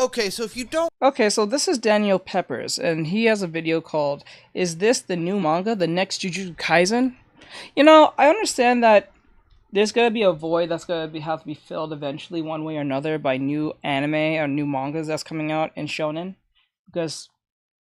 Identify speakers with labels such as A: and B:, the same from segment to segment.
A: Okay, so if you don't...
B: Okay, so this is Daniel Peppers, and he has a video called "Is this the new manga, the next Jujutsu Kaisen?" I understand that there's gonna be a void that's gonna have to be filled eventually, one way or another, by new anime or new mangas that's coming out in shonen. Because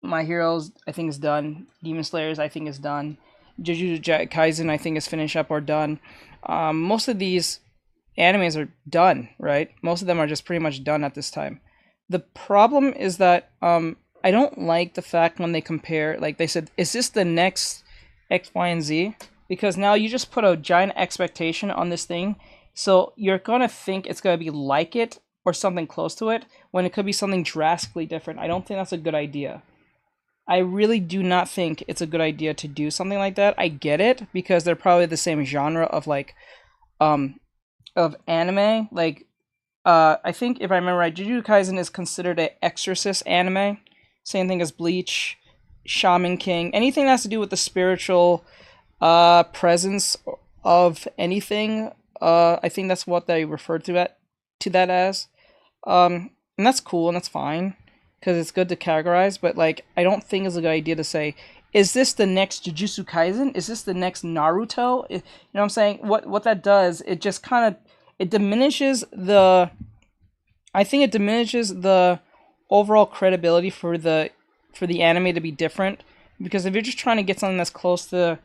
B: My Heroes, I think, is done. Demon Slayers, I think, is done. Jujutsu Kaisen, I think, is finished up or done. Most of these animes are done, right? Most of them are just pretty much done at this time. The problem is that I don't like the fact when they compare, like they said, is this the next X, Y, and Z? Because now you just put a giant expectation on this thing, so you're gonna think it's gonna be like it or something close to it when it could be something drastically different. I don't think that's a good idea. I really do not think it's a good idea to do something like that. I get it because they're probably the same genre of um of anime. I think if I remember right, Jujutsu Kaisen is considered a exorcist anime. Same thing as Bleach, Shaman King, anything that has to do with the spiritual presence of anything. I think that's what they refer to that as. And that's cool and that's fine because it's good to categorize. But like, I don't think it's a good idea to say, "Is this the next Jujutsu Kaisen? Is this the next Naruto?" You know what I'm saying? What that does, it just kind of it diminishes the. I think it diminishes the overall credibility for the anime to be different, because if you're just trying to get something that's close to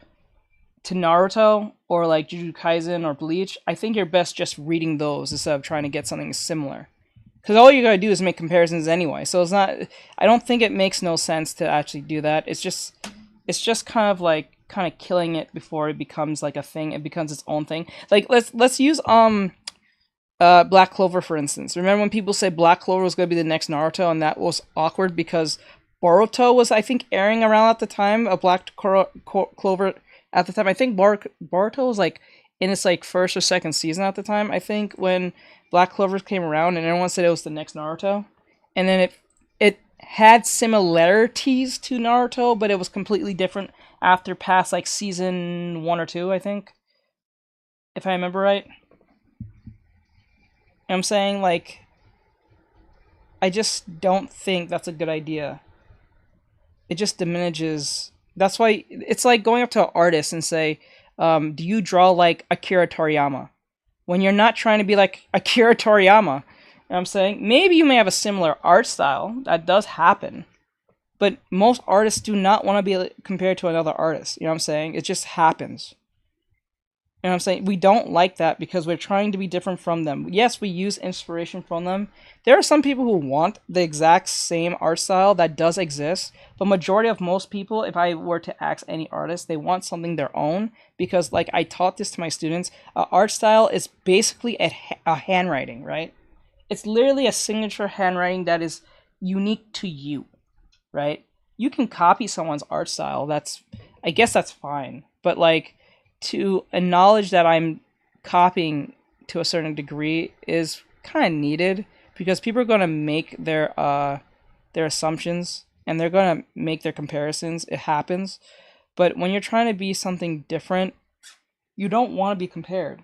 B: Naruto or like Jujutsu Kaisen or Bleach, I think you're best just reading those instead of trying to get something similar. Because all you gotta do is make comparisons anyway. So it's not. I don't think it makes no sense to actually do that. It's just kind of killing it before it becomes like a thing. It becomes its own thing. Like let's use Black Clover for instance. Remember when people say Black Clover was gonna be the next Naruto, and that was awkward because Boruto was, I think, airing around at the time. Clover at the time. I think Boruto was like in its like first or second season at the time. I think when Black Clover came around, and everyone said it was the next Naruto, and then it had similarities to Naruto, but it was completely different after past like season 1 or 2. I think, if I remember right. I'm saying, like, I just don't think that's a good idea. It just diminishes. That's why it's like going up to an artist and say, "Do you draw like Akira Toriyama?" When you're not trying to be like Akira Toriyama. You know what I'm saying? Maybe you may have a similar art style. That does happen. But most artists do not want to be compared to another artist. You know what I'm saying? It just happens. You know what I'm saying? We don't like that because we're trying to be different from them. Yes, we use inspiration from them. There are some people who want the exact same art style that does exist, but majority of most people, if I were to ask any artist, they want something their own because, like, I taught this to my students, art style is basically a handwriting, right? It's literally a signature handwriting that is unique to you, right? You can copy someone's art style. I guess that's fine, but like, to acknowledge that I'm copying to a certain degree is kind of needed because people are going to make their assumptions and they're going to make their comparisons. It happens. But when you're trying to be something different, you don't want to be compared.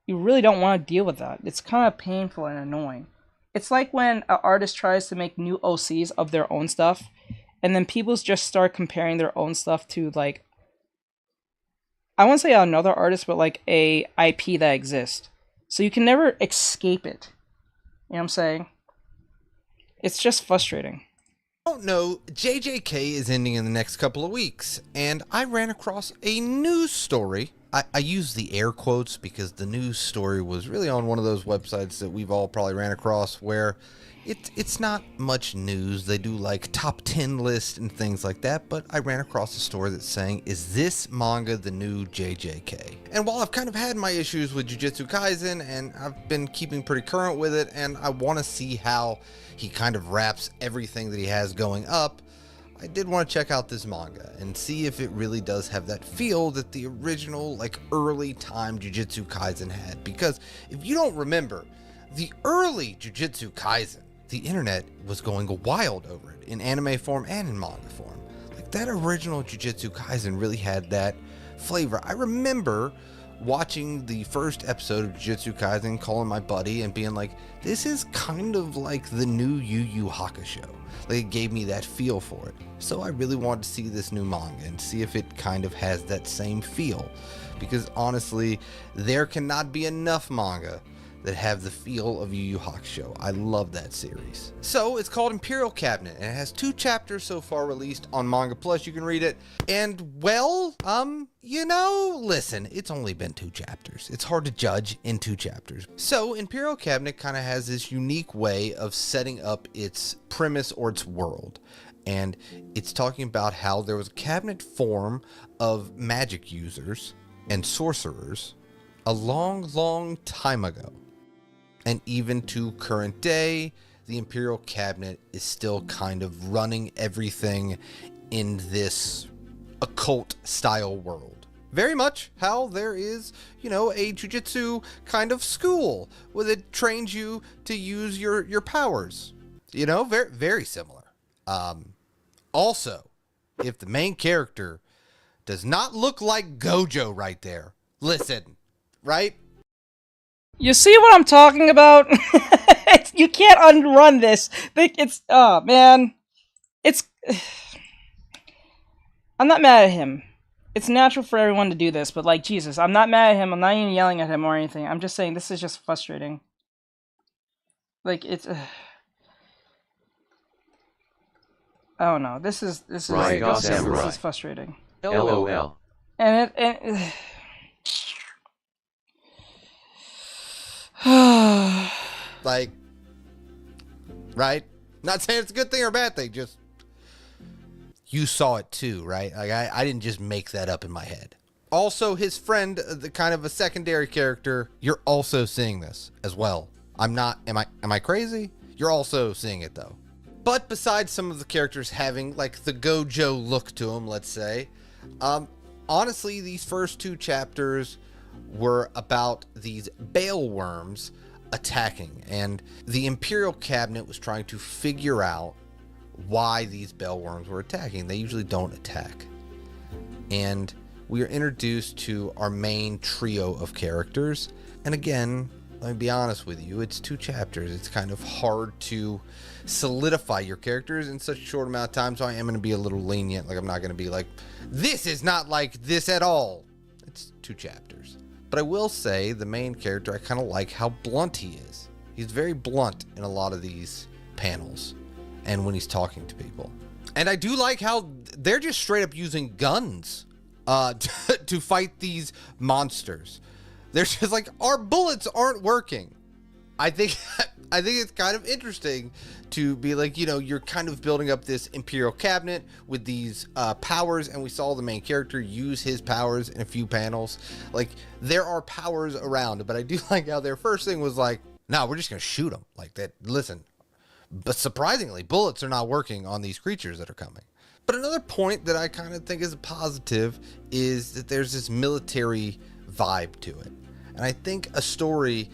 B: You really don't want to deal with that. It's kind of painful and annoying. It's like when an artist tries to make new OCs of their own stuff, and then people just start comparing their own stuff to, like, I won't say another artist, but like a IP that exists. So you can never escape it. You know what I'm saying? It's just frustrating.
A: don't know, JJK is ending in the next couple of weeks, and I ran across a news story. I use the air quotes because the news story was really on one of those websites that we've all probably ran across where it's not much news. They do like top 10 lists and things like that, but I ran across a story that's saying, is this manga the new JJK? And while I've kind of had my issues with Jujutsu Kaisen, and I've been keeping pretty current with it, and I want to see how he kind of wraps everything that he has going up, I did want to check out this manga and see if it really does have that feel that the original, like, early time Jujutsu Kaisen had. Because if you don't remember, the early Jujutsu Kaisen, the internet was going wild over it in anime form and in manga form. Like, that original Jujutsu Kaisen really had that flavor. I remember watching the first episode of Jujutsu Kaisen, calling my buddy and being like, this is kind of like the new Yu Yu Hakusho. Like, it gave me that feel for it. So I really wanted to see this new manga and see if it kind of has that same feel. Because honestly, there cannot be enough manga that have the feel of Yu Yu Hakusho. I love that series. So it's called Imperial Cabinet, and it has 2 chapters so far released on Manga Plus. You can read it. And well, you know, listen, it's only been 2 chapters. It's hard to judge in 2 chapters. So Imperial Cabinet kind of has this unique way of setting up its premise or its world. And it's talking about how there was a cabinet form of magic users and sorcerers a long time ago. And even to current day, the Imperial Cabinet is still kind of running everything in this occult style world. Very much how there is, you know, a jujutsu kind of school where it trains you to use your powers. You know, very similar. Also, if the main character does not look like Gojo right there, listen, right?
B: You see what I'm talking about? You can't unrun this. It's, oh man. It's, I'm not mad at him. It's natural for everyone to do this, but like, Jesus, I'm not mad at him. I'm not even yelling at him or anything. I'm just saying this is just frustrating. Like, it's, I don't know. This is frustrating.
C: LOL.
B: And
A: Like, right? Not saying it's a good thing or a bad thing, just you saw it too, right? Like, I didn't just make that up in my head. Also, his friend, the kind of a secondary character, you're also seeing this as well. Am I crazy? You're also seeing it though. But besides some of the characters having like the Gojo look to them, let's say, honestly, these first 2 chapters were about these bale worms attacking, and the Imperial Cabinet was trying to figure out why these bale worms were attacking. They usually don't attack. And we are introduced to our main trio of characters. And again, let me be honest with you, it's 2 chapters. It's kind of hard to solidify your characters in such a short amount of time, so I am going to be a little lenient. Like, I'm not going to be like, this is not like this at all. It's 2 chapters. But I will say the main character, I kind of like how blunt he is. He's very blunt in a lot of these panels and when he's talking to people. And I do like how they're just straight up using guns to fight these monsters. They're just like, our bullets aren't working. I think it's kind of interesting to be like, you know, you're kind of building up this Imperial Cabinet with these powers, and we saw the main character use his powers in a few panels. Like, there are powers around, but I do like how their first thing was like, no, we're just gonna shoot them like that. Listen, but surprisingly, bullets are not working on these creatures that are coming. But another point that I kind of think is a positive is that there's this military vibe to it, and I think a story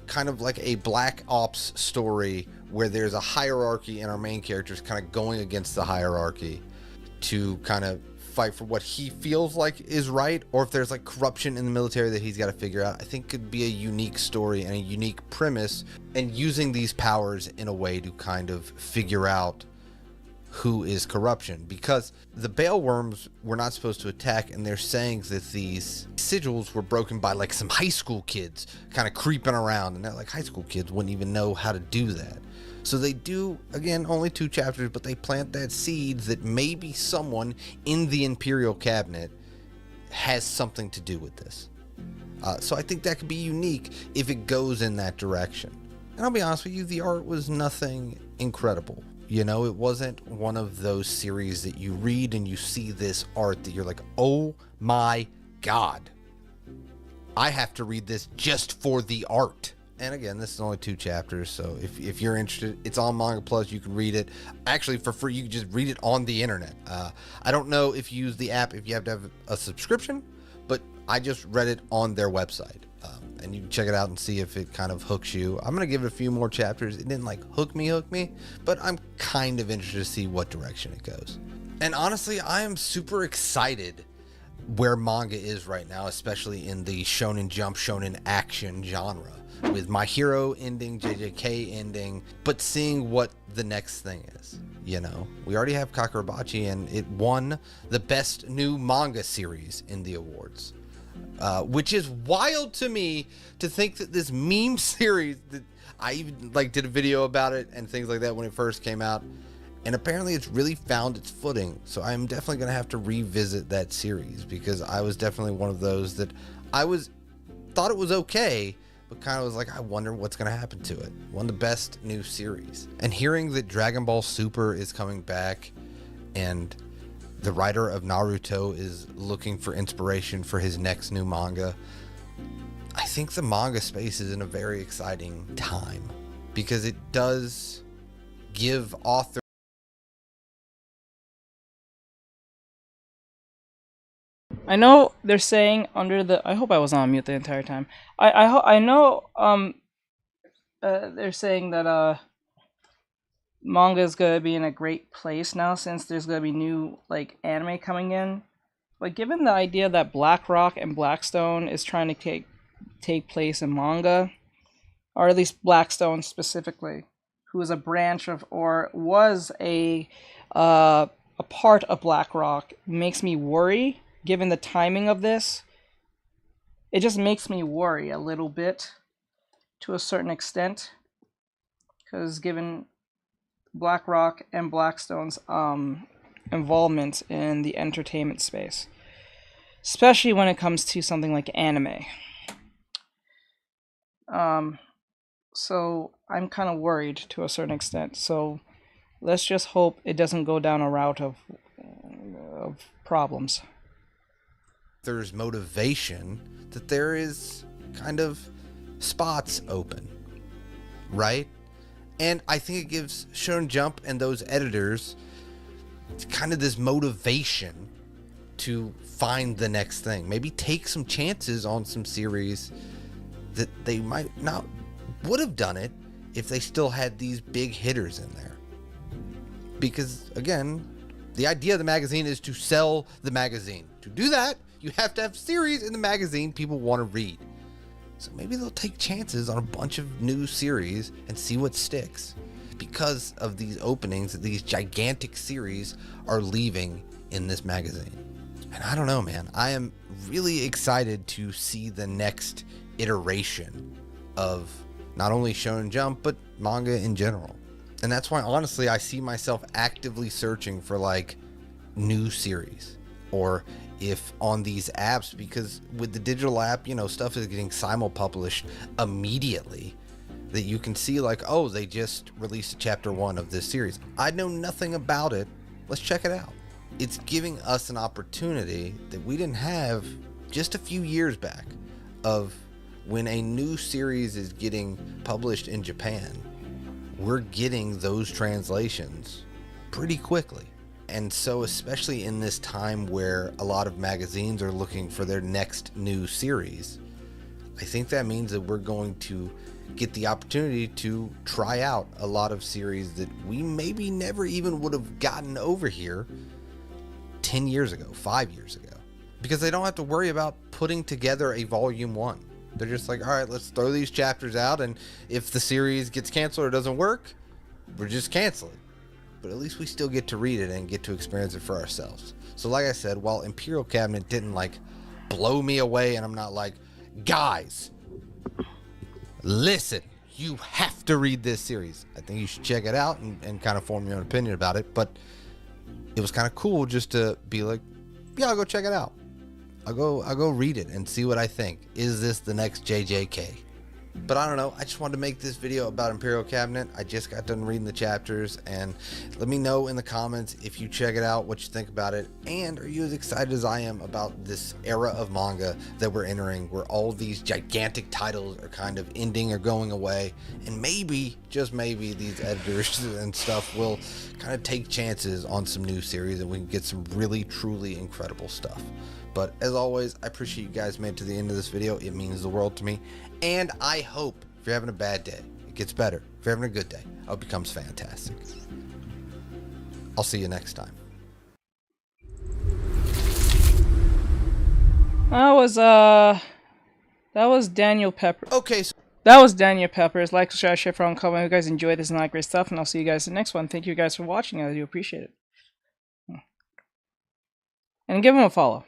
A: kind of like a Black Ops story where there's a hierarchy and our main character is kind of going against the hierarchy to kind of fight for what he feels like is right, or if there's like corruption in the military that he's got to figure out, I think could be a unique story and a unique premise, and using these powers in a way to kind of figure out who is corruption, because the bale worms were not supposed to attack, and they're saying that these sigils were broken by like some high school kids kind of creeping around, and they're like, high school kids wouldn't even know how to do that. So they do, again, only 2 chapters, but they plant that seed that maybe someone in the Imperial Cabinet has something to do with this. So I think that could be unique if it goes in that direction. And I'll be honest with you, the art was nothing incredible. You know, it wasn't one of those series that you read and you see this art that you're like, oh my God, I have to read this just for the art. And again, this is only 2 chapters, so if you're interested, it's on Manga Plus. You can read it actually for free. You can just read it on the internet. I don't know if you use the app, if you have to have a subscription, but I just read it on their website. And you can check it out and see if it kind of hooks you. I'm going to give it a few more chapters. It didn't like hook me, but I'm kind of interested to see what direction it goes. And honestly, I am super excited where manga is right now, especially in the Shonen Jump, Shonen Action genre, with My Hero ending, JJK ending, but seeing what the next thing is. You know, we already have Kakurabachi, and it won the best new manga series in the awards, which is wild to me to think that this meme series that I even like did a video about it and things like that when it first came out, and apparently it's really found its footing. So I'm definitely going to have to revisit that series, because I was definitely one of those that thought it was okay, but kind of was like, I wonder what's going to happen to it. One of the best new series. And hearing that Dragon Ball Super is coming back, and the writer of Naruto is looking for inspiration for his next new manga, I think the manga space is in a very exciting time, because it does give authors.
B: I know they're saying under the. I hope I was on mute the entire time. I know they're saying that manga is gonna be in a great place now, since there's gonna be new like anime coming in. But given the idea that BlackRock and Blackstone is trying to take place in manga, or at least Blackstone specifically, who is a branch of, or was a part of BlackRock, makes me worry. Given the timing of this, it just makes me worry a little bit, to a certain extent, because given BlackRock and Blackstone's involvement in the entertainment space, especially when it comes to something like anime. So I'm kind of worried to a certain extent. So let's just hope it doesn't go down a route of problems.
A: There's motivation, that there is kind of spots open, right? And I think it gives Shonen Jump and those editors kind of this motivation to find the next thing. Maybe take some chances on some series that they might not would have done it if they still had these big hitters in there. Because again, the idea of the magazine is to sell the magazine. To do that, you have to have series in the magazine people want to read. So maybe they'll take chances on a bunch of new series and see what sticks, because of these openings that these gigantic series are leaving in this magazine. And I don't know, man. I am really excited to see the next iteration of not only Shonen Jump, but manga in general. And that's why, honestly, I see myself actively searching for like new series, or if on these apps, because with the digital app, you know, stuff is getting simul-published immediately, that you can see like, oh, they just released chapter 1 of this series. I know nothing about it. Let's check it out. It's giving us an opportunity that we didn't have just a few years back, of when a new series is getting published in Japan, we're getting those translations pretty quickly. And so, especially in this time where a lot of magazines are looking for their next new series, I think that means that we're going to get the opportunity to try out a lot of series that we maybe never even would have gotten over here 10 years ago, 5 years ago, because they don't have to worry about putting together a volume 1. They're just like, all right, let's throw these chapters out, and if the series gets canceled or doesn't work, we're just canceling. But at least we still get to read it and get to experience it for ourselves. So like I said, while Imperial Cabinet didn't like blow me away, and I'm not like, guys, listen, you have to read this series, I think you should check it out and kind of form your own opinion about it. But it was kind of cool just to be like, yeah, I'll go check it out. I'll go read it and see what I think. Is this the next JJK? But I don't know. I just wanted to make this video about Imperial Cabinet. I just got done reading the chapters, and let me know in the comments if you check it out, what you think about it, and are you as excited as I am about this era of manga that we're entering, where all these gigantic titles are kind of ending or going away, and maybe, just maybe, these editors and stuff will kind of take chances on some new series, and we can get some really, truly incredible stuff. But as always, I appreciate you guys made it to the end of this video. It means the world to me. And I hope if you're having a bad day, it gets better. If you're having a good day, I hope it becomes fantastic. I'll see you next time.
B: That was Daniel Pepper.
A: Okay, so
B: That was Daniel Peppers. Like, share, from, comment. If you guys enjoyed this and like great stuff, and I'll see you guys in the next one. Thank you guys for watching. I do appreciate it. And give him a follow.